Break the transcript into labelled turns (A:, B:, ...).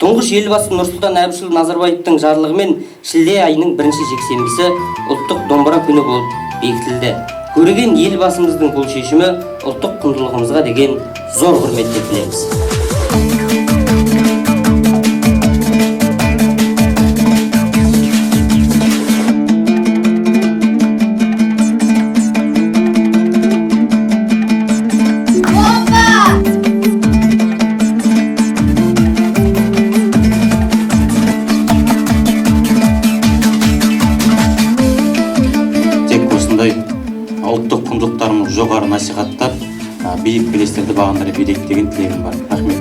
A: Тұңғыш елбасы Нұрсұлтан Әбішұлы Назарбаевтың жарлығымен шілде айының 1-ші жексенбісі ұлттық домбыра күні болып бекітілді. Көреген елбасымыздың бұл шешімі ұлттық құндылығымызға деген зор құрмет деп білеміз.
B: Ұлттық құндылықтарымыз жоғары насихаттап, биік белестерді бағындыра берейік деген тілегім бар. Рахмет.